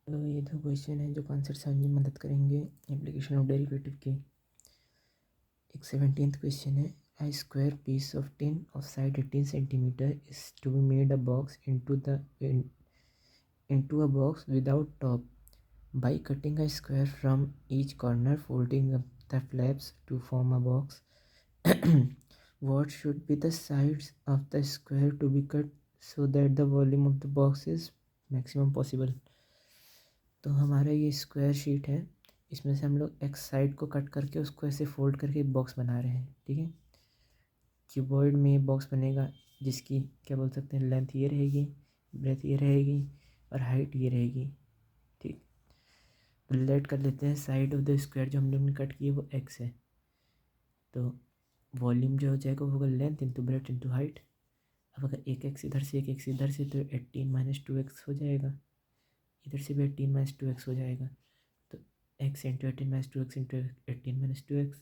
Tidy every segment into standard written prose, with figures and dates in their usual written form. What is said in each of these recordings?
तो ये दो क्वेश्चन है जो कॉन्सेप्ट समझने में मदद करेंगे एप्लीकेशन ऑफ डेरिवेटिव के। एक 17th क्वेश्चन है, a square piece of tin of side 18 centimeter is to be made a box into a box without top by cutting a square from each corner, folding up the flaps to form a box. What should be the sides of the square to be cut so that the volume of the box is maximum possible? तो हमारा ये square sheet है, इसमें से हम लोग x side को cut करके उसको ऐसे फोल्ड करके एक बॉक्स बना रहे हैं। ठीक है, क्यूबॉइड में ये बॉक्स बनेगा जिसकी क्या बोल सकते हैं, लेंथ ये रहेगी, ब्रेथ ये रहेगी और हाइट ये रहेगी। ठीक, तो लेट कर लेते हैं साइड ऑफ द स्क्वायर जो हम लोग ने कट की है वो एक्स है, तो वॉल्यूम जो हो जाएगा वो होगा length into breadth into height. अब अगर एक एक्स इधर से एक एक्स इधर से तो 18 माइनस 2x हो जाएगा, इधर से भी 18 माइनस 2x हो जाएगा, तो x into 18 minus 2x into 18 minus 2x,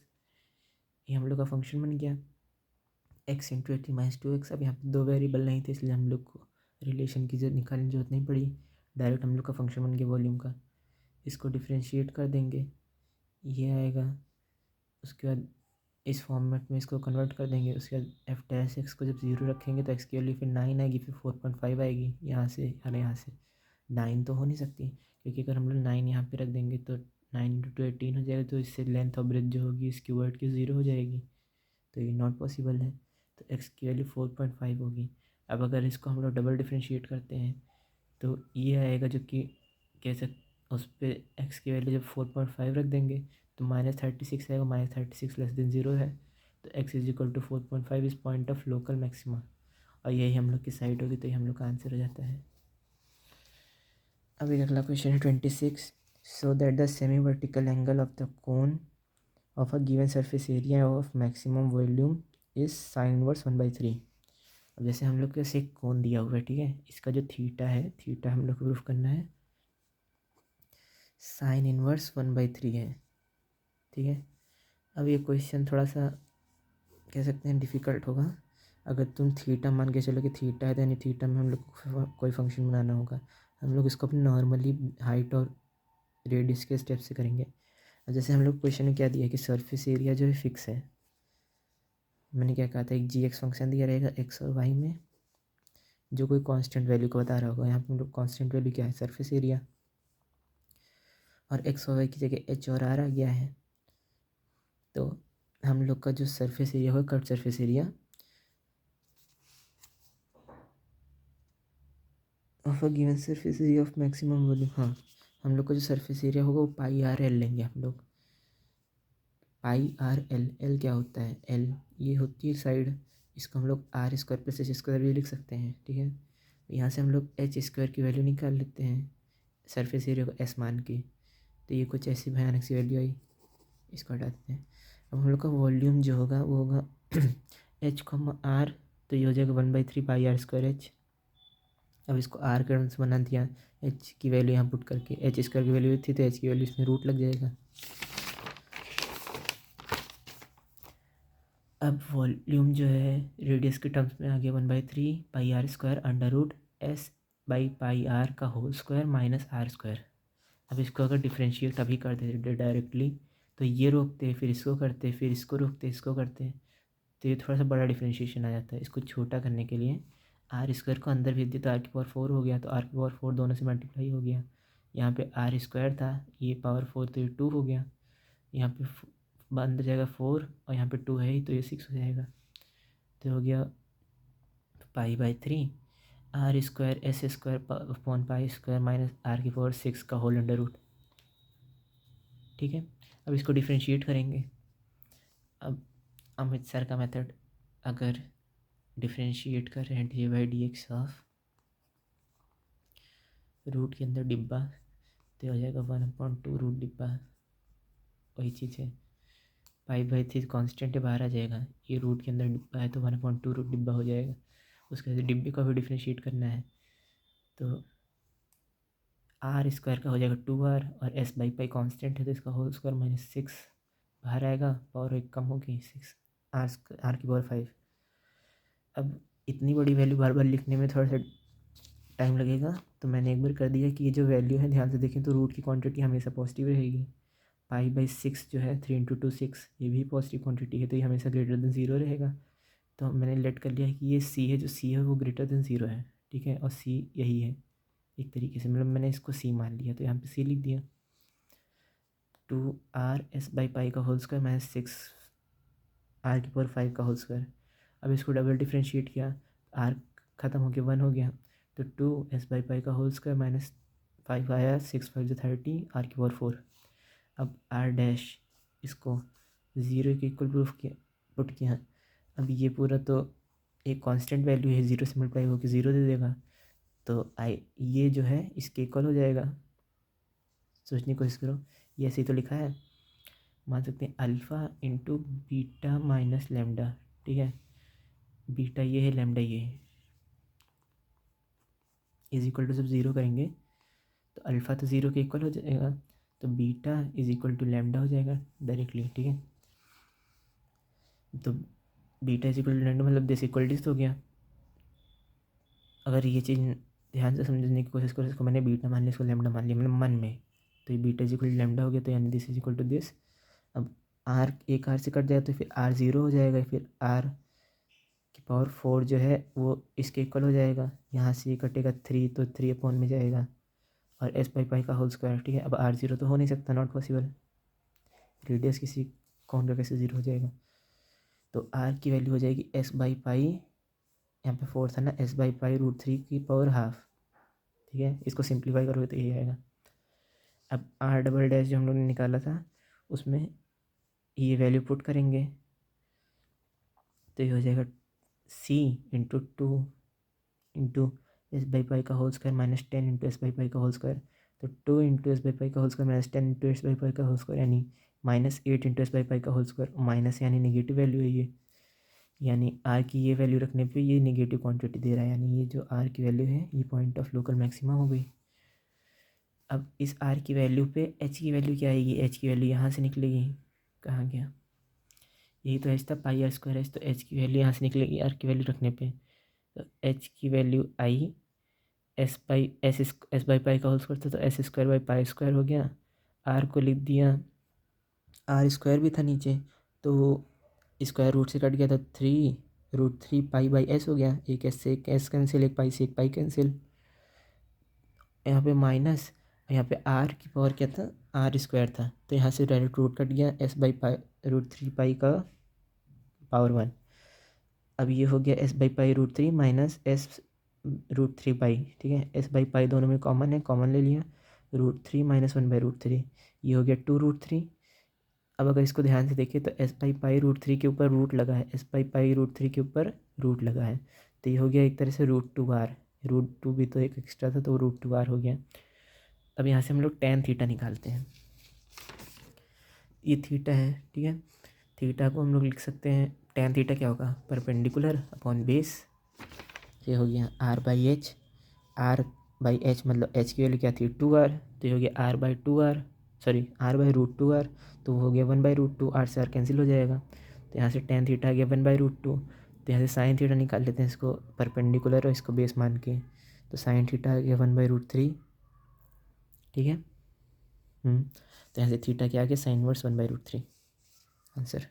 ये हम लोग का फंक्शन बन गया x इंटू 18 माइनस 2x। अब यहाँ पे दो वेरिएबल नहीं थे इसलिए हम लोग को रिलेशन की जरूरत निकालने की जरूरत नहीं पड़ी, डायरेक्ट हम लोग का फंक्शन बन गया वॉल्यूम का। इसको डिफ्रेंशिएट कर देंगे, ये आएगा, उसके बाद इस फॉर्मेट में इसको कन्वर्ट कर देंगे। उसके बाद एफ डैश एक्स को जब ज़ीरो रखेंगे तो एक्स की वैल्यू फिर 9 आएगी, फिर 4.5 आएगी यहाँ से और यहाँ से। 9 तो हो नहीं सकती क्योंकि अगर हम लोग 9 यहाँ पे रख देंगे तो 9 इंटू 2 18 हो जाएगा, तो इससे लेंथ और ब्रेथ जो होगी इसकी वर्ड की 0 हो जाएगी, तो ये नॉट पॉसिबल है। तो एक्स की वैल्यू 4.5 होगी। अब अगर इसको हम लोग डबल डिफ्रेंशिएट करते हैं तो ये आएगा जो कि कैसे, उस पर एक्स की वैल्यू जब 4.5 रख देंगे तो -36 आएगा, -36 लेस देन 0 है, तो x is equal to 4.5 is point of local maxima, और यही हम लोग की साइड होगी, तो ये हम लोग का आंसर हो जाता है। अब एक अगला क्वेश्चन है 26, so that the semi vertical angle of the cone of a given surface area of maximum volume is sine inverse 1/3। अब जैसे हम लोग के पास एक कोन दिया हुआ है, ठीक है, इसका जो थीटा है, थीटा हम लोग को प्रूफ करना है, साइन इनवर्स 1/3 है। ठीक है, अब ये क्वेश्चन थोड़ा सा कह सकते हैं डिफ़िकल्ट होगा। अगर तुम थीटा मान के चलो कि थीटा है तो यानी थीटा में हम लोग को कोई फंक्शन बनाना होगा, हम लोग इसको अपनी नॉर्मली हाइट और रेडियस के स्टेप से करेंगे। अब जैसे हम लोग क्वेश्चन में क्या दिया कि सरफेस एरिया जो है फिक्स है, मैंने क्या कहा था, एक जी एक्स फंक्शन दिया रहेगा एक्स और वाई में जो कोई कांस्टेंट वैल्यू को बता रहा होगा। यहाँ पे हम लोग कांस्टेंट वैल्यू क्या है, सरफेस एरिया, और एक्स और वाई की जगह एच और आर आ गया है, तो हम लोग का जो सरफेस एरिया होगा, curve surface area of a given surface area of maximum volume, हाँ, हम लोग का जो सरफेस एरिया होगा वो पाई आर एल लेंगे हम लोग। पाई आर एल, एल क्या होता है, एल ये होती है साइड, इसको हम लोग r square plus h square भी लिख सकते हैं। ठीक है, यहाँ से हम लोग एच स्क्वायर की वैल्यू निकाल लेते हैं सरफेस एरिया को एस मान के, तो ये कुछ ऐसी भयानक सी वैल्यू आई, इसको हटा देते हैं। अब हम लोग का वॉल्यूम जो होगा वो होगा एच कॉमा आर, तो ये हो जाएगा 1/3 पाई आर स्क्वायर एच। अब इसको आर के टर्म्स बना दिया, एच की वैल्यू यहाँ पुट करके, एच स्क्वायर की वैल्यू थी तो एच की वैल्यू इसमें रूट लग जाएगा। अब वॉल्यूम जो है रेडियस के टर्म्स में आ गया 1/3 pi r square under root s by pi r का whole square minus r square. अब इसको अगर डिफ्रेंशिएट अभी कर देते डायरेक्टली तो ये रोकते फिर इसको करते फिर इसको रोकते इसको करते, तो ये थोड़ा सा बड़ा डिफ्रेंशिएशन आ जाता है। इसको छोटा करने के लिए आर स्क्वायर को अंदर भेज दिया तो आर की पावर 4 हो गया, तो आर की पावर 4 दोनों से मल्टीप्लाई हो गया। यहाँ पे आर स्क्वायर था, ये पावर 4 तो ये 2 हो गया, यहाँ पे अंदर जाएगा 4 और यहाँ पे 2 है ही तो ये 6 हो जाएगा, तो हो गया pi r square s square upon pi square minus r की पावर 6 का होल अंडर रूट। ठीक है, अब इसको डिफ्रेंशिएट करेंगे। अब अमित सर का मेथड, अगर डिफ्रेंशिएट कर रहे हैं dy/dx ऑफ रूट के अंदर डिब्बा, तो हो जाएगा 1/2 रूट डिब्बा, वही चीज़ है, पाई/3 कॉन्स्टेंट है बाहर आ जाएगा, ये रूट के अंदर डिब्बा है तो 1/2 रूट डिब्बा हो जाएगा। उसके बाद डिब्बे का भी डिफ्रेंशिएट करना है, तो आर स्क्वायर का हो जाएगा 2r और एस बाई पाई कॉन्स्टेंट है तो इसका होल स्क्वायर -6 बाहर आएगा, पावर एक कम होगी 6 आर की पावर 5। अब इतनी बड़ी वैल्यू बार बार लिखने में थोड़ा सा टाइम लगेगा। तो मैंने एक बार कर दिया कि ये जो वैल्यू है ध्यान से देखें तो रूट की क्वांटिटी हमेशा पॉजिटिव रहेगी। पाई/6 जो है 3 × 2 6, ये भी पॉजिटिव क्वांटिटी है तो ये हमेशा ग्रेटर देन 0 रहेगा। तो मैंने लेट कर लिया है कि ये सी है, जो सी है वो ग्रेटर देन 0 है, ठीक है, और सी यही है एक तरीके से, मतलब मैंने इसको सी मान लिया तो यहाँ पे सी लिख दिया। 2r/s/पाई का होल स्क्वायर माइनस 6r⁵ का होल स्क्वायर। अब इसको डबल डिफ्रेंशिएट किया, r ख़त्म हो गया 1 हो गया, तो 2s/पाई का होल स्क्वायर माइनस 5 आया, 6×5 = 30 r⁴। अब r' इसको 0 के इक्वल प्रूफ किया, पुट किया। अब ये पूरा तो एक कांस्टेंट वैल्यू है, 0 से मल्टीप्लाई होकर 0 दे देगा, तो ये जो है इसके इक्वल हो जाएगा। सोचने की कोशिश करो, ये ऐसे ही तो लिखा है, मान सकते हैं alpha into beta minus lambda, ठीक है, बीटा ये है, लैम्डा ये है, इज इक्वल टू जब 0 करेंगे तो अल्फ़ा तो 0 के इक्वल हो जाएगा, तो beta is equal to lambda हो जाएगा डायरेक्टली, ठीक है। तो beta is equal to lambda मतलब दिस इक्वलिटीज हो गया। अगर ये चीज़ ध्यान से समझने की कोशिश करो, इसको मैंने बीटा मान लिया, इसको लैम्डा मान लिया, मतलब मन में, तो ये beta is equal to lambda हो गया, तो यानी this is equal to this. अब आर एक आर से कट जाए तो फिर आर 0 हो जाएगा, फिर r⁴ जो है वो इसके इक्वल हो जाएगा, यहाँ से ये कटेगा 3 तो 3 में जाएगा, और s/पाई का होल स्क्वायर, ठीक है। अब r 0 तो हो नहीं सकता, नॉट पॉसिबल, रेडियस किसी कौन का कैसे 0 हो जाएगा, तो r की वैल्यू हो जाएगी s/पाई, यहाँ पे 4 था ना, s/पाई√3⁵, ठीक है। इसको सिंप्लीफाई करोगे तो यही आएगा। अब r" जो हम लोग ने निकाला था उसमें ये वैल्यू पुट करेंगे तो ये हो जाएगा c × 2 × s/पाई का होल स्क्वायर माइनस 10 × s/पाई का होल स्क्वायर, तो 2 × s/पाई का होल स्क्वायर माइनस 10 × s/पाई का होल स्क्वायर यानी -8 × s/पाई का होल स्क्वायर, माइनस यानी नेगेटिव वैल्यू है ये, यानी r की ये वैल्यू रखने पे ये नेगेटिव क्वांटिटी दे रहा है, यानी ये जो r की वैल्यू है ये पॉइंट ऑफ लोकल मैक्सिमा हो गई। अब इस r की वैल्यू पे h की वैल्यू क्या आएगी, h की वैल्यू यहाँ से निकलेगी, कहाँ गया, यही तो h था, πr², h तो h की वैल्यू यहाँ से निकलेगी r की वैल्यू रखने पे, तो h की वैल्यू आई s/पाई का होल स्क्वायर था तो s²/पाई² हो गया, r को लिख दिया, r² भी था नीचे तो स्क्वायर रूट से कट गया था 3√3π/s हो गया, एक s से एक s कैंसिल, एक पाई से एक पाई कैंसिल, यहाँ पे माइनस, यहाँ पे r की पावर क्या था, r² था, तो यहाँ से डायरेक्ट रूट कट गया, s/√3π का पावर 1। अब ये हो गया s/√3 माइनस s√3π, ठीक है, s/पाई दोनों में कॉमन है, कॉमन ले लिया, √3 माइनस 1/√3, ये हो गया 2√3। अब अगर इसको ध्यान से देखें तो s/पाई√3 के ऊपर रूट लगा है, s/पाई√3 के ऊपर रूट लगा है, तो ये हो गया एक तरह से √2r, √2 भी तो एक एक्स्ट्रा था तो √2r हो गया। अब यहाँ से हम लोग tan थीटा निकालते हैं, ये थीटा है, ठीक है, थीटा को हम लोग लिख सकते हैं, tan थीटा क्या होगा, परपेंडिकुलर अपॉन बेस, ये हो गया r/h, r/h मतलब h की वैल्यू क्या थी 2r, तो ये हो गया r/2r, तो वो हो गया 1/√2, r से r कैंसिल हो जाएगा, तो यहाँ से tan थीटा आ गया 1/√2, तो यहाँ से sin थीटा निकाल लेते हैं, इसको परपेंडिकुलर और इसको बेस मान के, तो sin थीटा आ गया 1/√3, ठीक है। तो यहाँ से थीटा क्या आ गया sin इनवर्स 1/√3 आंसर।